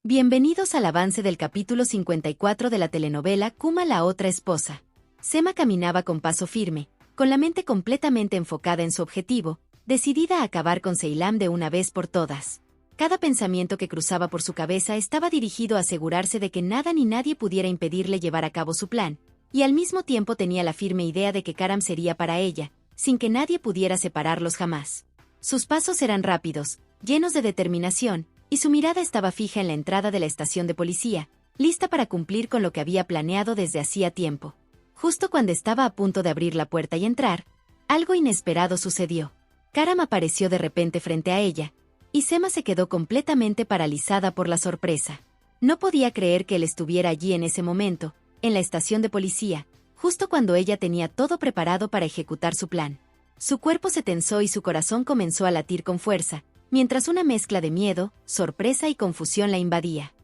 Bienvenidos al avance del capítulo 54 de la telenovela Kuma la otra esposa. Sema caminaba con paso firme, con la mente completamente enfocada en su objetivo, decidida a acabar con Seilam de una vez por todas. Cada pensamiento que cruzaba por su cabeza estaba dirigido a asegurarse de que nada ni nadie pudiera impedirle llevar a cabo su plan, y al mismo tiempo tenía la firme idea de que Karam sería para ella, sin que nadie pudiera separarlos jamás. Sus pasos eran rápidos, llenos de determinación, y su mirada estaba fija en la entrada de la estación de policía, lista para cumplir con lo que había planeado desde hacía tiempo. Justo cuando estaba a punto de abrir la puerta y entrar, algo inesperado sucedió. Karam apareció de repente frente a ella, y Sema se quedó completamente paralizada por la sorpresa. No podía creer que él estuviera allí en ese momento, en la estación de policía, justo cuando ella tenía todo preparado para ejecutar su plan. Su cuerpo se tensó y su corazón comenzó a latir con fuerza, mientras una mezcla de miedo, sorpresa y confusión la invadía.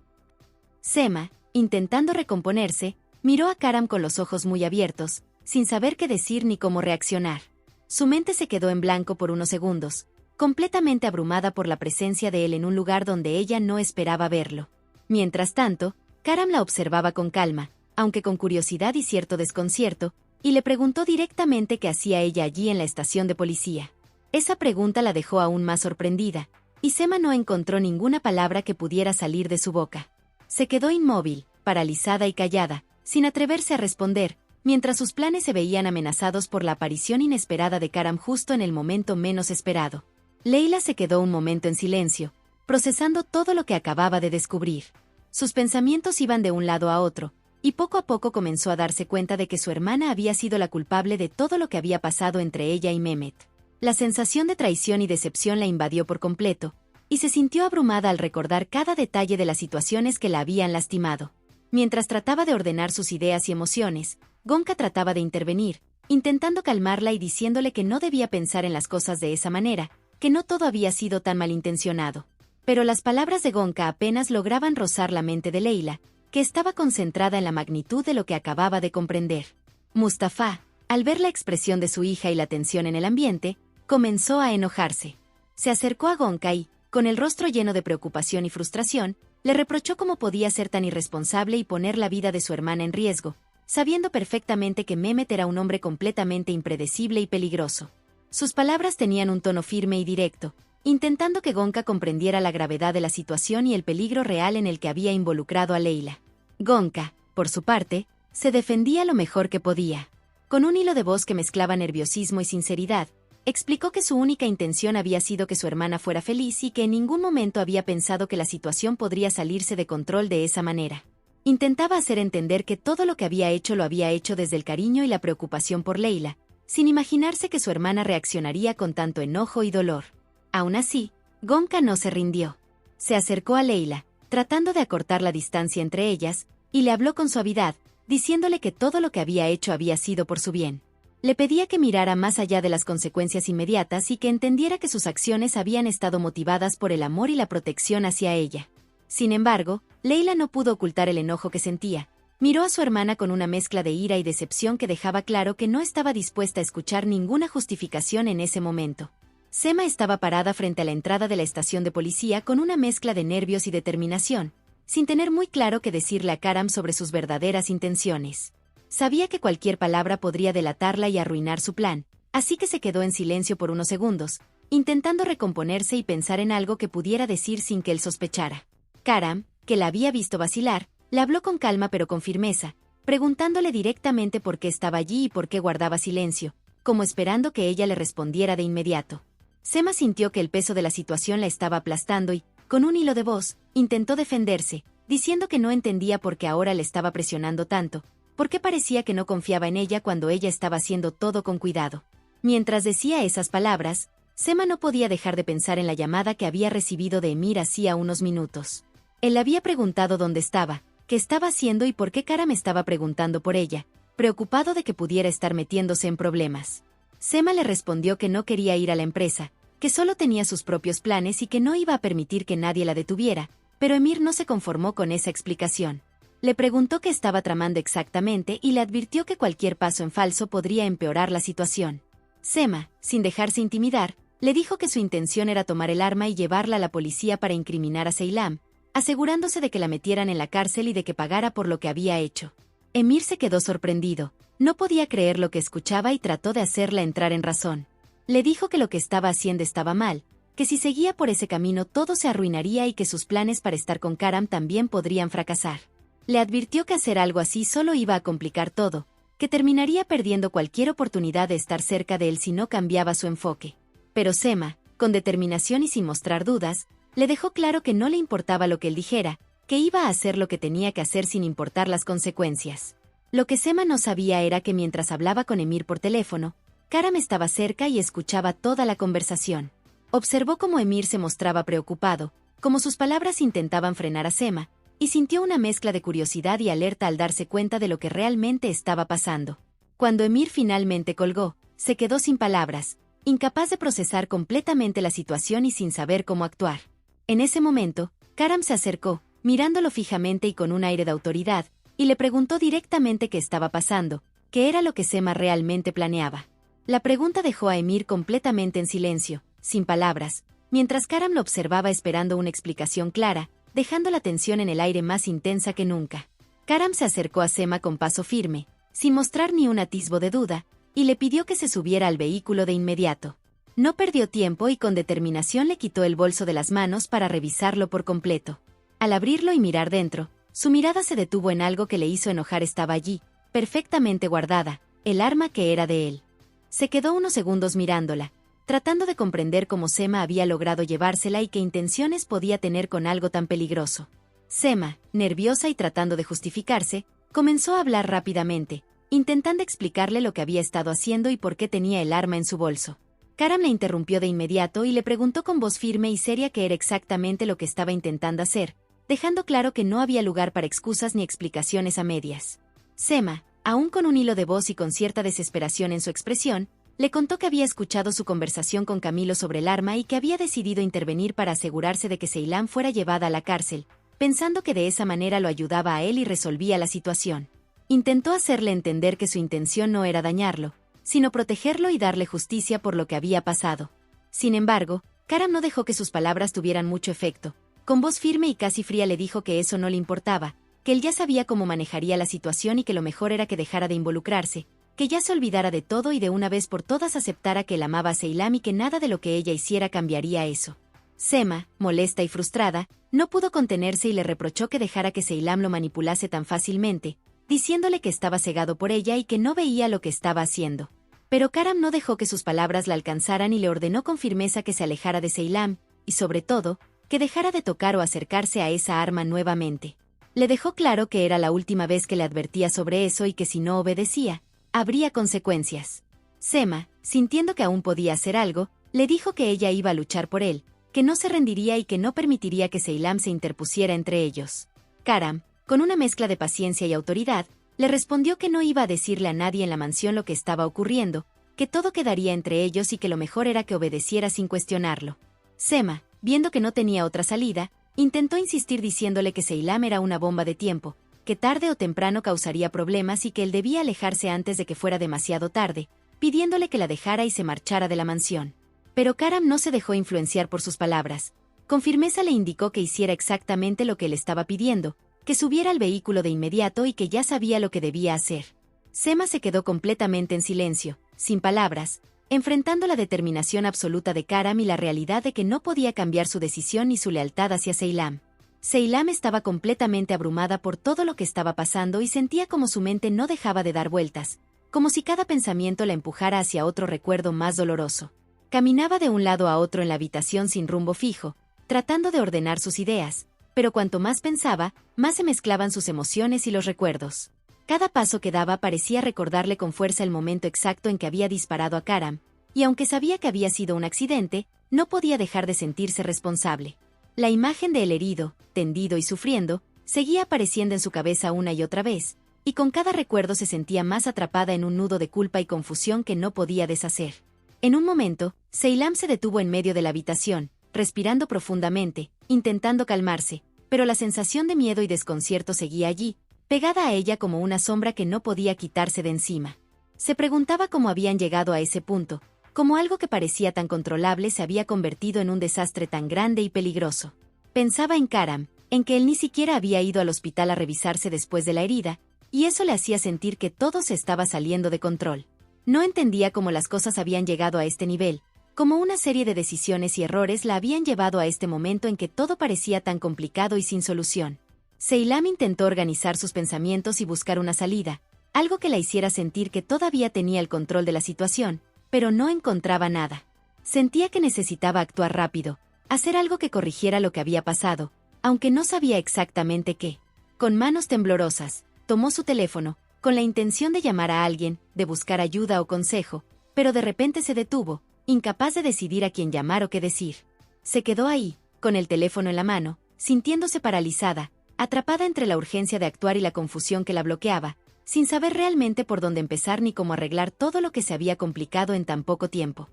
Sema, intentando recomponerse, miró a Karam con los ojos muy abiertos, sin saber qué decir ni cómo reaccionar. Su mente se quedó en blanco por unos segundos, completamente abrumada por la presencia de él en un lugar donde ella no esperaba verlo. Mientras tanto, Karam la observaba con calma, aunque con curiosidad y cierto desconcierto, y le preguntó directamente qué hacía ella allí en la estación de policía. Esa pregunta la dejó aún más sorprendida, y Sema no encontró ninguna palabra que pudiera salir de su boca. Se quedó inmóvil, paralizada y callada, sin atreverse a responder, mientras sus planes se veían amenazados por la aparición inesperada de Karam justo en el momento menos esperado. Leila se quedó un momento en silencio, procesando todo lo que acababa de descubrir. Sus pensamientos iban de un lado a otro, y poco a poco comenzó a darse cuenta de que su hermana había sido la culpable de todo lo que había pasado entre ella y Mehmet. La sensación de traición y decepción la invadió por completo, y se sintió abrumada al recordar cada detalle de las situaciones que la habían lastimado. Mientras trataba de ordenar sus ideas y emociones, Gonca trataba de intervenir, intentando calmarla y diciéndole que no debía pensar en las cosas de esa manera, que no todo había sido tan malintencionado. Pero las palabras de Gonca apenas lograban rozar la mente de Leila, que estaba concentrada en la magnitud de lo que acababa de comprender. Mustafa, al ver la expresión de su hija y la tensión en el ambiente, comenzó a enojarse. Se acercó a Gonca y, con el rostro lleno de preocupación y frustración, le reprochó cómo podía ser tan irresponsable y poner la vida de su hermana en riesgo, sabiendo perfectamente que Mehmet era un hombre completamente impredecible y peligroso. Sus palabras tenían un tono firme y directo, intentando que Gonca comprendiera la gravedad de la situación y el peligro real en el que había involucrado a Leila. Gonca, por su parte, se defendía lo mejor que podía. Con un hilo de voz que mezclaba nerviosismo y sinceridad, explicó que su única intención había sido que su hermana fuera feliz y que en ningún momento había pensado que la situación podría salirse de control de esa manera. Intentaba hacer entender que todo lo que había hecho lo había hecho desde el cariño y la preocupación por Leila, sin imaginarse que su hermana reaccionaría con tanto enojo y dolor. Aún así, Gonca no se rindió. Se acercó a Leila, tratando de acortar la distancia entre ellas, y le habló con suavidad, diciéndole que todo lo que había hecho había sido por su bien. Le pedía que mirara más allá de las consecuencias inmediatas y que entendiera que sus acciones habían estado motivadas por el amor y la protección hacia ella. Sin embargo, Leila no pudo ocultar el enojo que sentía. Miró a su hermana con una mezcla de ira y decepción que dejaba claro que no estaba dispuesta a escuchar ninguna justificación en ese momento. Sema estaba parada frente a la entrada de la estación de policía con una mezcla de nervios y determinación, sin tener muy claro qué decirle a Karam sobre sus verdaderas intenciones. Sabía que cualquier palabra podría delatarla y arruinar su plan, así que se quedó en silencio por unos segundos, intentando recomponerse y pensar en algo que pudiera decir sin que él sospechara. Karam, que la había visto vacilar, le habló con calma pero con firmeza, preguntándole directamente por qué estaba allí y por qué guardaba silencio, como esperando que ella le respondiera de inmediato. Sema sintió que el peso de la situación la estaba aplastando y, con un hilo de voz, intentó defenderse, diciendo que no entendía por qué ahora le estaba presionando tanto, porque parecía que no confiaba en ella cuando ella estaba haciendo todo con cuidado. Mientras decía esas palabras, Sema no podía dejar de pensar en la llamada que había recibido de Emir hacía unos minutos. Él le había preguntado dónde estaba, qué estaba haciendo y por qué Karam estaba preguntando por ella, preocupado de que pudiera estar metiéndose en problemas. Sema le respondió que no quería ir a la empresa, que solo tenía sus propios planes y que no iba a permitir que nadie la detuviera, pero Emir no se conformó con esa explicación. Le preguntó qué estaba tramando exactamente y le advirtió que cualquier paso en falso podría empeorar la situación. Sema, sin dejarse intimidar, le dijo que su intención era tomar el arma y llevarla a la policía para incriminar a Seilam, asegurándose de que la metieran en la cárcel y de que pagara por lo que había hecho. Emir se quedó sorprendido. No podía creer lo que escuchaba y trató de hacerla entrar en razón. Le dijo que lo que estaba haciendo estaba mal, que si seguía por ese camino todo se arruinaría y que sus planes para estar con Karam también podrían fracasar. Le advirtió que hacer algo así solo iba a complicar todo, que terminaría perdiendo cualquier oportunidad de estar cerca de él si no cambiaba su enfoque. Pero Sema, con determinación y sin mostrar dudas, le dejó claro que no le importaba lo que él dijera, que iba a hacer lo que tenía que hacer sin importar las consecuencias. Lo que Sema no sabía era que mientras hablaba con Emir por teléfono, Karam estaba cerca y escuchaba toda la conversación. Observó cómo Emir se mostraba preocupado, cómo sus palabras intentaban frenar a Sema, y sintió una mezcla de curiosidad y alerta al darse cuenta de lo que realmente estaba pasando. Cuando Emir finalmente colgó, se quedó sin palabras, incapaz de procesar completamente la situación y sin saber cómo actuar. En ese momento, Karam se acercó, mirándolo fijamente y con un aire de autoridad, y le preguntó directamente qué estaba pasando, qué era lo que Sema realmente planeaba. La pregunta dejó a Emir completamente en silencio, sin palabras, mientras Karam lo observaba esperando una explicación clara, dejando la tensión en el aire más intensa que nunca. Karam se acercó a Sema con paso firme, sin mostrar ni un atisbo de duda, y le pidió que se subiera al vehículo de inmediato. No perdió tiempo y con determinación le quitó el bolso de las manos para revisarlo por completo. Al abrirlo y mirar dentro, su mirada se detuvo en algo que le hizo enojar. Estaba allí, perfectamente guardada, el arma que era de él. Se quedó unos segundos mirándola, tratando de comprender cómo Sema había logrado llevársela y qué intenciones podía tener con algo tan peligroso. Sema, nerviosa y tratando de justificarse, comenzó a hablar rápidamente, intentando explicarle lo que había estado haciendo y por qué tenía el arma en su bolso. Karam le interrumpió de inmediato y le preguntó con voz firme y seria qué era exactamente lo que estaba intentando hacer, dejando claro que no había lugar para excusas ni explicaciones a medias. Sema, aún con un hilo de voz y con cierta desesperación en su expresión, le contó que había escuchado su conversación con Camilo sobre el arma y que había decidido intervenir para asegurarse de que Ceylan fuera llevada a la cárcel, pensando que de esa manera lo ayudaba a él y resolvía la situación. Intentó hacerle entender que su intención no era dañarlo, sino protegerlo y darle justicia por lo que había pasado. Sin embargo, Karam no dejó que sus palabras tuvieran mucho efecto. Con voz firme y casi fría le dijo que eso no le importaba, que él ya sabía cómo manejaría la situación y que lo mejor era que dejara de involucrarse, que ya se olvidara de todo y de una vez por todas aceptara que él amaba a Ceylan y que nada de lo que ella hiciera cambiaría eso. Sema, molesta y frustrada, no pudo contenerse y le reprochó que dejara que Ceylan lo manipulase tan fácilmente, diciéndole que estaba cegado por ella y que no veía lo que estaba haciendo. Pero Karam no dejó que sus palabras la alcanzaran y le ordenó con firmeza que se alejara de Ceylan, y sobre todo, que dejara de tocar o acercarse a esa arma nuevamente. Le dejó claro que era la última vez que le advertía sobre eso y que si no obedecía, habría consecuencias. Sema, sintiendo que aún podía hacer algo, le dijo que ella iba a luchar por él, que no se rendiría y que no permitiría que Ceylan se interpusiera entre ellos. Karam, con una mezcla de paciencia y autoridad, le respondió que no iba a decirle a nadie en la mansión lo que estaba ocurriendo, que todo quedaría entre ellos y que lo mejor era que obedeciera sin cuestionarlo. Sema, viendo que no tenía otra salida, intentó insistir diciéndole que Ceylan era una bomba de tiempo, que tarde o temprano causaría problemas y que él debía alejarse antes de que fuera demasiado tarde, pidiéndole que la dejara y se marchara de la mansión. Pero Karam no se dejó influenciar por sus palabras. Con firmeza le indicó que hiciera exactamente lo que él estaba pidiendo, que subiera al vehículo de inmediato y que ya sabía lo que debía hacer. Sema se quedó completamente en silencio, sin palabras, enfrentando la determinación absoluta de Karam y la realidad de que no podía cambiar su decisión ni su lealtad hacia Ceylan. Ceylan estaba completamente abrumada por todo lo que estaba pasando y sentía como su mente no dejaba de dar vueltas, como si cada pensamiento la empujara hacia otro recuerdo más doloroso. Caminaba de un lado a otro en la habitación sin rumbo fijo, tratando de ordenar sus ideas, pero cuanto más pensaba, más se mezclaban sus emociones y los recuerdos. Cada paso que daba parecía recordarle con fuerza el momento exacto en que había disparado a Karam, y aunque sabía que había sido un accidente, no podía dejar de sentirse responsable. La imagen de él herido, tendido y sufriendo, seguía apareciendo en su cabeza una y otra vez, y con cada recuerdo se sentía más atrapada en un nudo de culpa y confusión que no podía deshacer. En un momento, Ceylan se detuvo en medio de la habitación, respirando profundamente, intentando calmarse, pero la sensación de miedo y desconcierto seguía allí, pegada a ella como una sombra que no podía quitarse de encima. Se preguntaba cómo habían llegado a ese punto, cómo algo que parecía tan controlable se había convertido en un desastre tan grande y peligroso. Pensaba en Karam, en que él ni siquiera había ido al hospital a revisarse después de la herida, y eso le hacía sentir que todo se estaba saliendo de control. No entendía cómo las cosas habían llegado a este nivel, cómo una serie de decisiones y errores la habían llevado a este momento en que todo parecía tan complicado y sin solución. Seilam intentó organizar sus pensamientos y buscar una salida, algo que la hiciera sentir que todavía tenía el control de la situación, pero no encontraba nada. Sentía que necesitaba actuar rápido, hacer algo que corrigiera lo que había pasado, aunque no sabía exactamente qué. Con manos temblorosas, tomó su teléfono, con la intención de llamar a alguien, de buscar ayuda o consejo, pero de repente se detuvo, incapaz de decidir a quién llamar o qué decir. Se quedó ahí, con el teléfono en la mano, sintiéndose paralizada, atrapada entre la urgencia de actuar y la confusión que la bloqueaba, sin saber realmente por dónde empezar ni cómo arreglar todo lo que se había complicado en tan poco tiempo.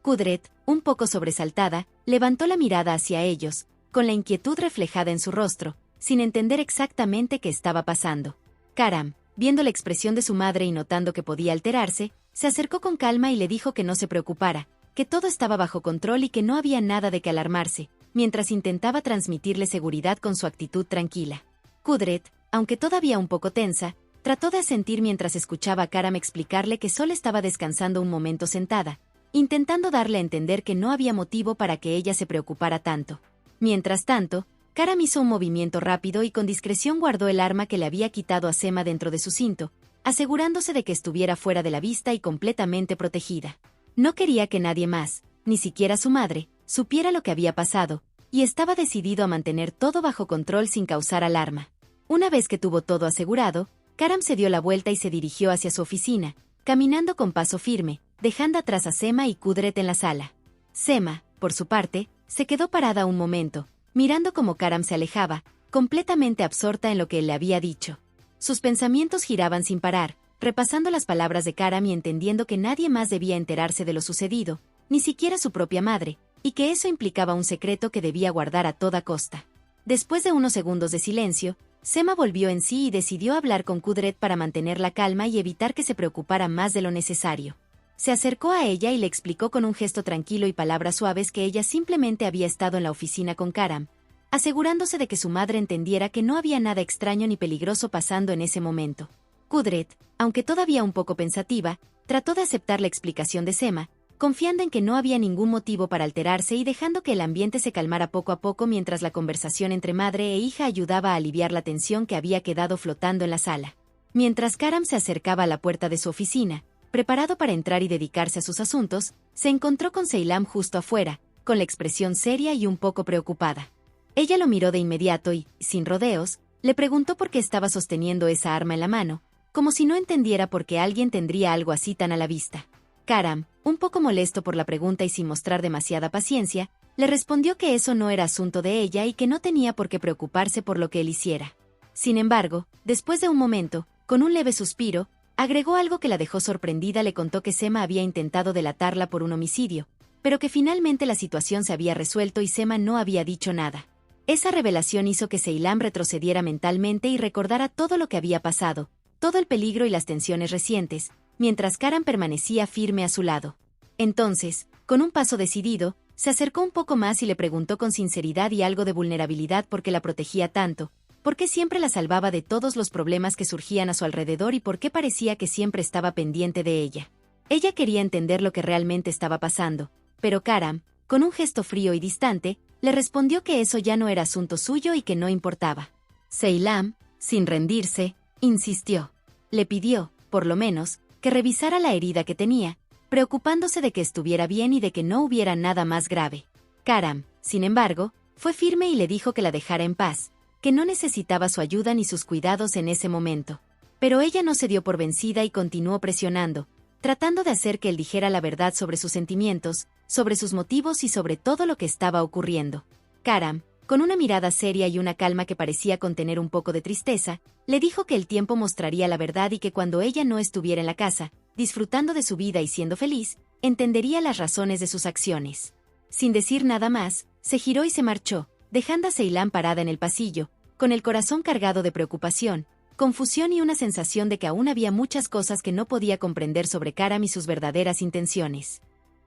Kudret, un poco sobresaltada, levantó la mirada hacia ellos, con la inquietud reflejada en su rostro, sin entender exactamente qué estaba pasando. Karam, viendo la expresión de su madre y notando que podía alterarse, se acercó con calma y le dijo que no se preocupara, que todo estaba bajo control y que no había nada de qué alarmarse, mientras intentaba transmitirle seguridad con su actitud tranquila. Kudret, aunque todavía un poco tensa, trató de asentir mientras escuchaba a Karam explicarle que solo estaba descansando un momento sentada, intentando darle a entender que no había motivo para que ella se preocupara tanto. Mientras tanto, Karam hizo un movimiento rápido y con discreción guardó el arma que le había quitado a Sema dentro de su cinto, asegurándose de que estuviera fuera de la vista y completamente protegida. No quería que nadie más, ni siquiera su madre, supiera lo que había pasado, y estaba decidido a mantener todo bajo control sin causar alarma. Una vez que tuvo todo asegurado, Karam se dio la vuelta y se dirigió hacia su oficina, caminando con paso firme, dejando atrás a Sema y Kudret en la sala. Sema, por su parte, se quedó parada un momento, mirando cómo Karam se alejaba, completamente absorta en lo que él le había dicho. Sus pensamientos giraban sin parar, repasando las palabras de Karam y entendiendo que nadie más debía enterarse de lo sucedido, ni siquiera su propia madre, y que eso implicaba un secreto que debía guardar a toda costa. Después de unos segundos de silencio, Sema volvió en sí y decidió hablar con Kudret para mantener la calma y evitar que se preocupara más de lo necesario. Se acercó a ella y le explicó con un gesto tranquilo y palabras suaves que ella simplemente había estado en la oficina con Karam, asegurándose de que su madre entendiera que no había nada extraño ni peligroso pasando en ese momento. Kudret, aunque todavía un poco pensativa, trató de aceptar la explicación de Sema, confiando en que no había ningún motivo para alterarse y dejando que el ambiente se calmara poco a poco mientras la conversación entre madre e hija ayudaba a aliviar la tensión que había quedado flotando en la sala. Mientras Karam se acercaba a la puerta de su oficina, preparado para entrar y dedicarse a sus asuntos, se encontró con Seilam justo afuera, con la expresión seria y un poco preocupada. Ella lo miró de inmediato y, sin rodeos, le preguntó por qué estaba sosteniendo esa arma en la mano, como si no entendiera por qué alguien tendría algo así tan a la vista. Karam, un poco molesto por la pregunta y sin mostrar demasiada paciencia, le respondió que eso no era asunto de ella y que no tenía por qué preocuparse por lo que él hiciera. Sin embargo, después de un momento, con un leve suspiro, agregó algo que la dejó sorprendida. Le contó que Sema había intentado delatarla por un homicidio, pero que finalmente la situación se había resuelto y Sema no había dicho nada. Esa revelación hizo que Seilam retrocediera mentalmente y recordara todo lo que había pasado, todo el peligro y las tensiones recientes, mientras Karam permanecía firme a su lado. Entonces, con un paso decidido, se acercó un poco más y le preguntó con sinceridad y algo de vulnerabilidad por qué la protegía tanto, por qué siempre la salvaba de todos los problemas que surgían a su alrededor y por qué parecía que siempre estaba pendiente de ella. Ella quería entender lo que realmente estaba pasando, pero Karam, con un gesto frío y distante, le respondió que eso ya no era asunto suyo y que no importaba. Seilam, sin rendirse, insistió. Le pidió, por lo menos, que revisara la herida que tenía, preocupándose de que estuviera bien y de que no hubiera nada más grave. Karam, sin embargo, fue firme y le dijo que la dejara en paz, que no necesitaba su ayuda ni sus cuidados en ese momento. Pero ella no se dio por vencida y continuó presionando, tratando de hacer que él dijera la verdad sobre sus sentimientos, sobre sus motivos y sobre todo lo que estaba ocurriendo. Karam, con una mirada seria y una calma que parecía contener un poco de tristeza, le dijo que el tiempo mostraría la verdad y que cuando ella no estuviera en la casa, disfrutando de su vida y siendo feliz, entendería las razones de sus acciones. Sin decir nada más, se giró y se marchó, dejando a Seilam parada en el pasillo, con el corazón cargado de preocupación, confusión y una sensación de que aún había muchas cosas que no podía comprender sobre Karam y sus verdaderas intenciones.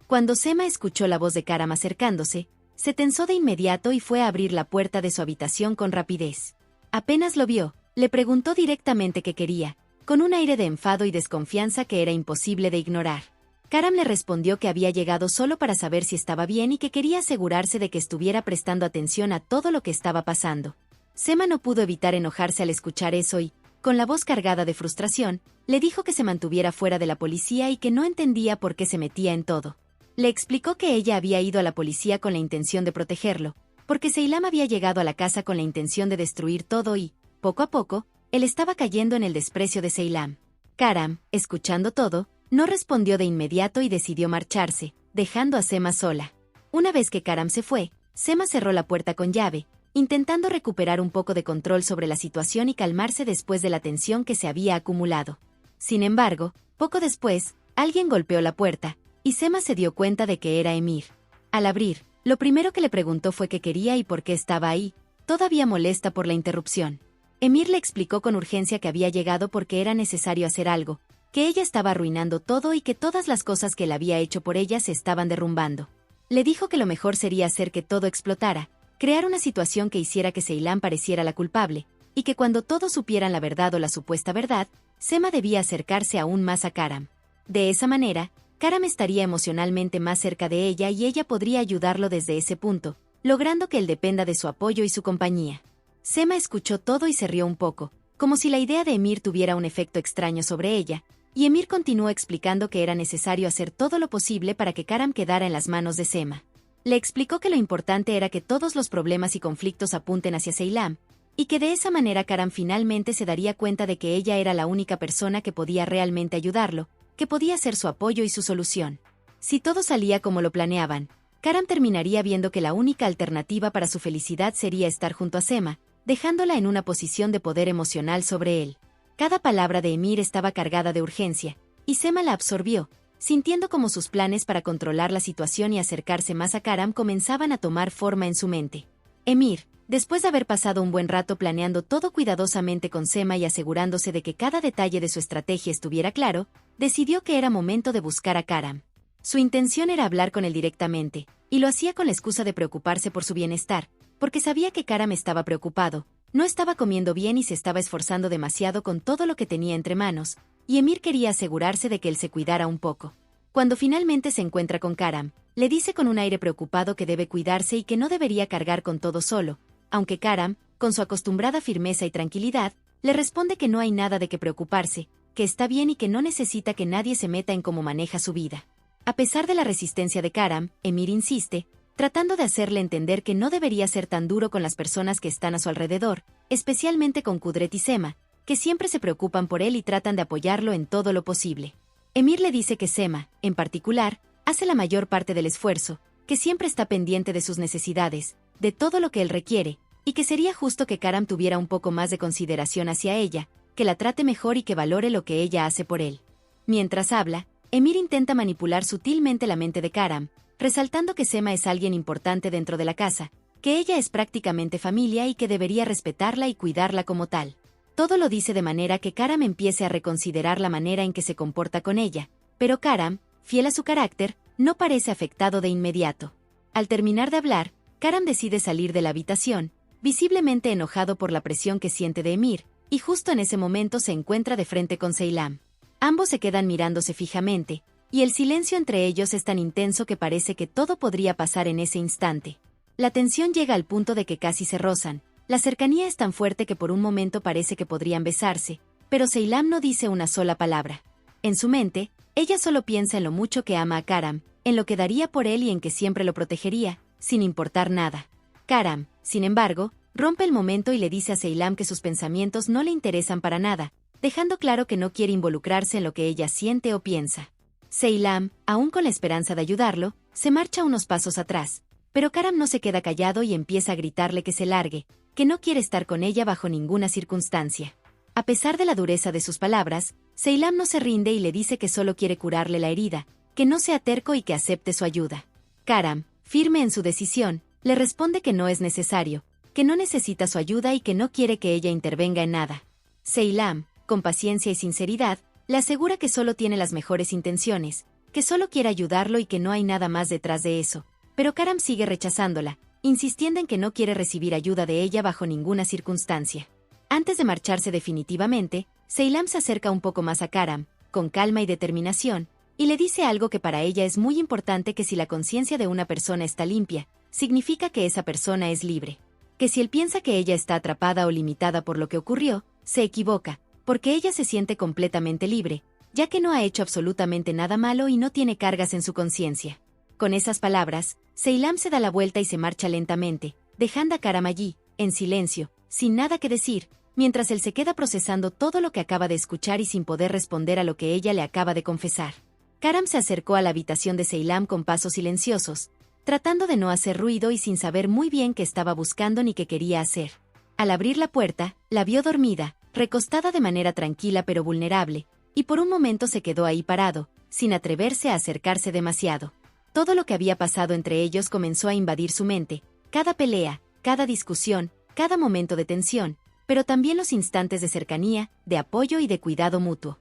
Cuando Sema escuchó la voz de Karam acercándose, Se tensó de inmediato y fue a abrir la puerta de su habitación con rapidez. Apenas lo vio, le preguntó directamente qué quería, con un aire de enfado y desconfianza que era imposible de ignorar. Karam le respondió que había llegado solo para saber si estaba bien y que quería asegurarse de que estuviera prestando atención a todo lo que estaba pasando. Sema no pudo evitar enojarse al escuchar eso y, con la voz cargada de frustración, le dijo que se mantuviera fuera de la policía y que no entendía por qué se metía en todo. Le explicó que ella había ido a la policía con la intención de protegerlo, porque Seilam había llegado a la casa con la intención de destruir todo y, poco a poco, él estaba cayendo en el desprecio de Seilam. Karam, escuchando todo, no respondió de inmediato y decidió marcharse, dejando a Sema sola. Una vez que Karam se fue, Sema cerró la puerta con llave, intentando recuperar un poco de control sobre la situación y calmarse después de la tensión que se había acumulado. Sin embargo, poco después, alguien golpeó la puerta, y Sema se dio cuenta de que era Emir. Al abrir, lo primero que le preguntó fue qué quería y por qué estaba ahí, todavía molesta por la interrupción. Emir le explicó con urgencia que había llegado porque era necesario hacer algo, que ella estaba arruinando todo y que todas las cosas que él había hecho por ella se estaban derrumbando. Le dijo que lo mejor sería hacer que todo explotara, crear una situación que hiciera que Seilam pareciera la culpable, y que cuando todos supieran la verdad o la supuesta verdad, Sema debía acercarse aún más a Karam. De esa manera, Karam estaría emocionalmente más cerca de ella y ella podría ayudarlo desde ese punto, logrando que él dependa de su apoyo y su compañía. Sema escuchó todo y se rió un poco, como si la idea de Emir tuviera un efecto extraño sobre ella, y Emir continuó explicando que era necesario hacer todo lo posible para que Karam quedara en las manos de Sema. Le explicó que lo importante era que todos los problemas y conflictos apunten hacia Seilam, y que de esa manera Karam finalmente se daría cuenta de que ella era la única persona que podía realmente ayudarlo, que podía ser su apoyo y su solución. Si todo salía como lo planeaban, Karam terminaría viendo que la única alternativa para su felicidad sería estar junto a Sema, dejándola en una posición de poder emocional sobre él. Cada palabra de Emir estaba cargada de urgencia, y Sema la absorbió, sintiendo como sus planes para controlar la situación y acercarse más a Karam comenzaban a tomar forma en su mente. Emir, después de haber pasado un buen rato planeando todo cuidadosamente con Sema y asegurándose de que cada detalle de su estrategia estuviera claro, decidió que era momento de buscar a Karam. Su intención era hablar con él directamente, y lo hacía con la excusa de preocuparse por su bienestar, porque sabía que Karam estaba preocupado, no estaba comiendo bien y se estaba esforzando demasiado con todo lo que tenía entre manos, y Emir quería asegurarse de que él se cuidara un poco. Cuando finalmente se encuentra con Karam, le dice con un aire preocupado que debe cuidarse y que no debería cargar con todo solo, aunque Karam, con su acostumbrada firmeza y tranquilidad, le responde que no hay nada de qué preocuparse, que está bien y que no necesita que nadie se meta en cómo maneja su vida. A pesar de la resistencia de Karam, Emir insiste, tratando de hacerle entender que no debería ser tan duro con las personas que están a su alrededor, especialmente con Kudret y Sema, que siempre se preocupan por él y tratan de apoyarlo en todo lo posible. Emir le dice que Sema, en particular, hace la mayor parte del esfuerzo, que siempre está pendiente de sus necesidades, de todo lo que él requiere, y que sería justo que Karam tuviera un poco más de consideración hacia ella, que la trate mejor y que valore lo que ella hace por él. Mientras habla, Emir intenta manipular sutilmente la mente de Karam, resaltando que Sema es alguien importante dentro de la casa, que ella es prácticamente familia y que debería respetarla y cuidarla como tal. Todo lo dice de manera que Karam empiece a reconsiderar la manera en que se comporta con ella, pero Karam, fiel a su carácter, no parece afectado de inmediato. Al terminar de hablar, Karam decide salir de la habitación, visiblemente enojado por la presión que siente de Emir, y justo en ese momento se encuentra de frente con Seilam. Ambos se quedan mirándose fijamente, y el silencio entre ellos es tan intenso que parece que todo podría pasar en ese instante. La tensión llega al punto de que casi se rozan, la cercanía es tan fuerte que por un momento parece que podrían besarse, pero Seilam no dice una sola palabra. En su mente, ella solo piensa en lo mucho que ama a Karam, en lo que daría por él y en que siempre lo protegería, sin importar nada. Karam, sin embargo, rompe el momento y le dice a Seilam que sus pensamientos no le interesan para nada, dejando claro que no quiere involucrarse en lo que ella siente o piensa. Seilam, aún con la esperanza de ayudarlo, se marcha unos pasos atrás, pero Karam no se queda callado y empieza a gritarle que se largue, que no quiere estar con ella bajo ninguna circunstancia. A pesar de la dureza de sus palabras, Seilam no se rinde y le dice que solo quiere curarle la herida, que no sea terco y que acepte su ayuda. Karam, firme en su decisión, le responde que no es necesario, que no necesita su ayuda y que no quiere que ella intervenga en nada. Seilam, con paciencia y sinceridad, le asegura que solo tiene las mejores intenciones, que solo quiere ayudarlo y que no hay nada más detrás de eso, pero Karam sigue rechazándola, insistiendo en que no quiere recibir ayuda de ella bajo ninguna circunstancia. Antes de marcharse definitivamente, Seilam se acerca un poco más a Karam, con calma y determinación, y le dice algo que para ella es muy importante: que si la conciencia de una persona está limpia, significa que esa persona es libre. Que si él piensa que ella está atrapada o limitada por lo que ocurrió, se equivoca, porque ella se siente completamente libre, ya que no ha hecho absolutamente nada malo y no tiene cargas en su conciencia. Con esas palabras, Seilam se da la vuelta y se marcha lentamente, dejando a Karam allí, en silencio, sin nada que decir, mientras él se queda procesando todo lo que acaba de escuchar y sin poder responder a lo que ella le acaba de confesar. Karam se acercó a la habitación de Seilam con pasos silenciosos, tratando de no hacer ruido y sin saber muy bien qué estaba buscando ni qué quería hacer. Al abrir la puerta, la vio dormida, recostada de manera tranquila pero vulnerable, y por un momento se quedó ahí parado, sin atreverse a acercarse demasiado. Todo lo que había pasado entre ellos comenzó a invadir su mente: cada pelea, cada discusión, cada momento de tensión, pero también los instantes de cercanía, de apoyo y de cuidado mutuo.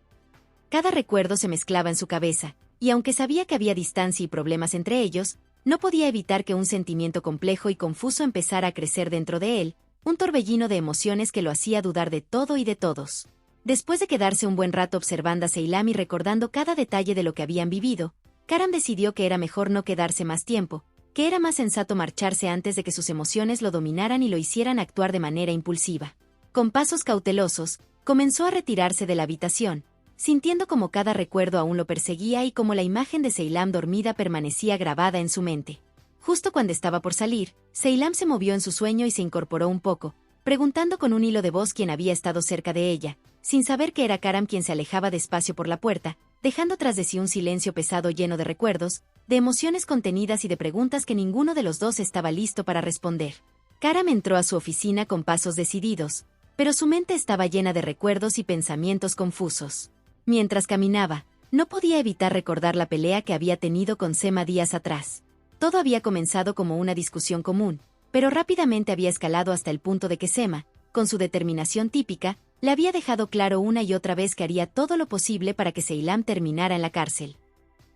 Cada recuerdo se mezclaba en su cabeza, y aunque sabía que había distancia y problemas entre ellos, no podía evitar que un sentimiento complejo y confuso empezara a crecer dentro de él, un torbellino de emociones que lo hacía dudar de todo y de todos. Después de quedarse un buen rato observando a Seilam y recordando cada detalle de lo que habían vivido, Karam decidió que era mejor no quedarse más tiempo, que era más sensato marcharse antes de que sus emociones lo dominaran y lo hicieran actuar de manera impulsiva. Con pasos cautelosos, comenzó a retirarse de la habitación, sintiendo como cada recuerdo aún lo perseguía y como la imagen de Seilam dormida permanecía grabada en su mente. Justo cuando estaba por salir, Seilam se movió en su sueño y se incorporó un poco, preguntando con un hilo de voz quién había estado cerca de ella, sin saber que era Karam quien se alejaba despacio por la puerta, dejando tras de sí un silencio pesado lleno de recuerdos, de emociones contenidas y de preguntas que ninguno de los dos estaba listo para responder. Karam entró a su oficina con pasos decididos, pero su mente estaba llena de recuerdos y pensamientos confusos. Mientras caminaba, no podía evitar recordar la pelea que había tenido con Sema días atrás. Todo había comenzado como una discusión común, pero rápidamente había escalado hasta el punto de que Sema, con su determinación típica, le había dejado claro una y otra vez que haría todo lo posible para que Seilam terminara en la cárcel.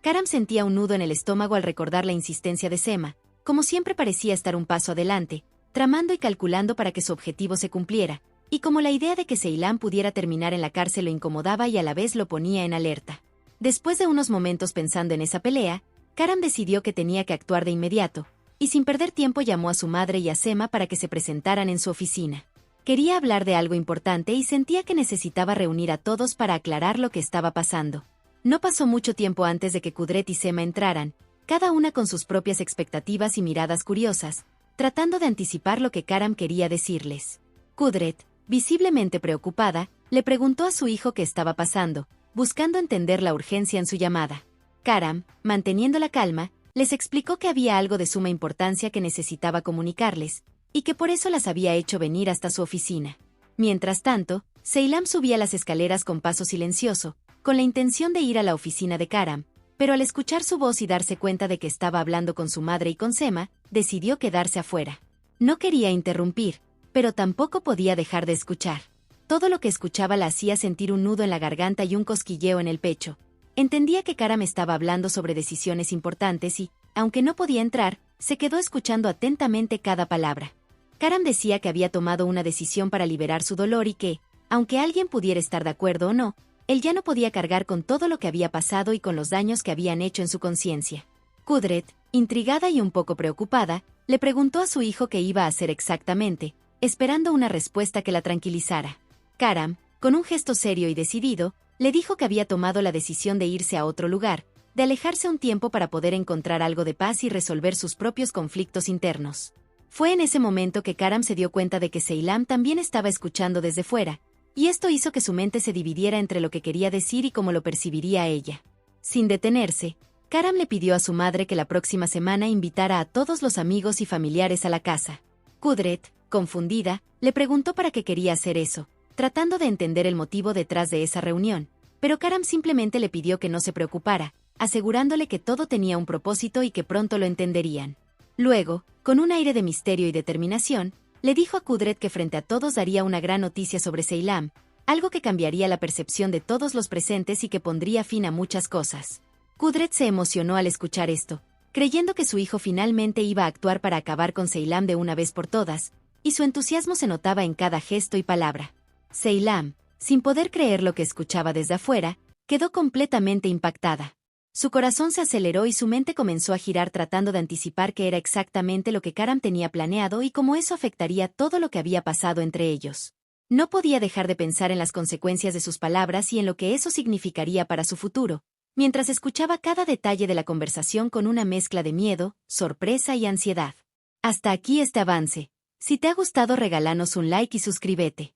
Karam sentía un nudo en el estómago al recordar la insistencia de Sema, como siempre parecía estar un paso adelante, tramando y calculando para que su objetivo se cumpliera, y como la idea de que Seilam pudiera terminar en la cárcel lo incomodaba y a la vez lo ponía en alerta. Después de unos momentos pensando en esa pelea, Karam decidió que tenía que actuar de inmediato, y sin perder tiempo llamó a su madre y a Sema para que se presentaran en su oficina. Quería hablar de algo importante y sentía que necesitaba reunir a todos para aclarar lo que estaba pasando. No pasó mucho tiempo antes de que Kudret y Sema entraran, cada una con sus propias expectativas y miradas curiosas, tratando de anticipar lo que Karam quería decirles. Kudret, visiblemente preocupada, le preguntó a su hijo qué estaba pasando, buscando entender la urgencia en su llamada. Karam, manteniendo la calma, les explicó que había algo de suma importancia que necesitaba comunicarles, y que por eso las había hecho venir hasta su oficina. Mientras tanto, Seilam subía las escaleras con paso silencioso, con la intención de ir a la oficina de Karam, pero al escuchar su voz y darse cuenta de que estaba hablando con su madre y con Sema, decidió quedarse afuera. No quería interrumpir, pero tampoco podía dejar de escuchar. Todo lo que escuchaba la hacía sentir un nudo en la garganta y un cosquilleo en el pecho. Entendía que Karam estaba hablando sobre decisiones importantes y, aunque no podía entrar, se quedó escuchando atentamente cada palabra. Karam decía que había tomado una decisión para liberar su dolor y que, aunque alguien pudiera estar de acuerdo o no, él ya no podía cargar con todo lo que había pasado y con los daños que habían hecho en su conciencia. Kudret, intrigada y un poco preocupada, le preguntó a su hijo qué iba a hacer exactamente, esperando una respuesta que la tranquilizara. Karam, con un gesto serio y decidido, le dijo que había tomado la decisión de irse a otro lugar, de alejarse un tiempo para poder encontrar algo de paz y resolver sus propios conflictos internos. Fue en ese momento que Karam se dio cuenta de que Seilam también estaba escuchando desde fuera, y esto hizo que su mente se dividiera entre lo que quería decir y cómo lo percibiría ella. Sin detenerse, Karam le pidió a su madre que la próxima semana invitara a todos los amigos y familiares a la casa. Kudret, confundida, le preguntó para qué quería hacer eso, tratando de entender el motivo detrás de esa reunión, pero Karam simplemente le pidió que no se preocupara, asegurándole que todo tenía un propósito y que pronto lo entenderían. Luego, con un aire de misterio y determinación, le dijo a Kudret que frente a todos daría una gran noticia sobre Seilam, algo que cambiaría la percepción de todos los presentes y que pondría fin a muchas cosas. Kudret se emocionó al escuchar esto, creyendo que su hijo finalmente iba a actuar para acabar con Seilam de una vez por todas, y su entusiasmo se notaba en cada gesto y palabra. Seilam, sin poder creer lo que escuchaba desde afuera, quedó completamente impactada. Su corazón se aceleró y su mente comenzó a girar tratando de anticipar qué era exactamente lo que Karam tenía planeado y cómo eso afectaría todo lo que había pasado entre ellos. No podía dejar de pensar en las consecuencias de sus palabras y en lo que eso significaría para su futuro, mientras escuchaba cada detalle de la conversación con una mezcla de miedo, sorpresa y ansiedad. Hasta aquí este avance. Si te ha gustado, regálanos un like y suscríbete.